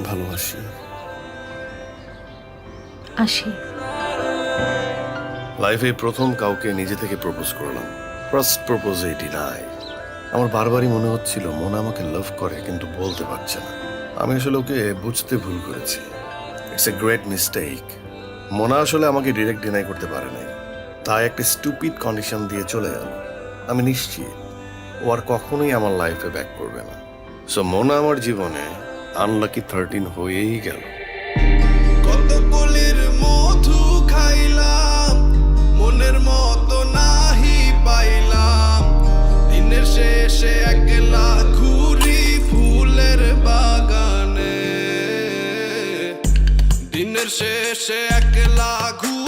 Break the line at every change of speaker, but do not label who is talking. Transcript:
ভালোবাসি।
আসি।
লাইফে প্রথম কাউকে নিজে থেকে প্রপোজ করলাম। ফার্স্ট প্রপোজে ডিনাই। আমার বারবারই মনে হচ্ছিল মন আমাকে লাভ করে, কিন্তু বলতে পারছে না। আমি আসলে ওকে বুঝতে ভুল করেছি। It's a great mistake. Mona আসলে আমাকে ডিরেক্ট ডিনাই করতে পারে নাই, তাই একটা স্টুপিড কন্ডিশন দিয়ে চলে গেল। আমি নিশ্চিত ও আর কখনোই আমার লাইফে ব্যাক করবে না। সো মোনা আমার জীবনে আনলাকি 13 হয়েই গেল।
কত কলির মধু খাইলাম, মনের মতো নাহি পাইলাম। দিনের শেষে একলা ঘুরি ফুলের বাগানে, দিনের শেষে একলা ঘুরি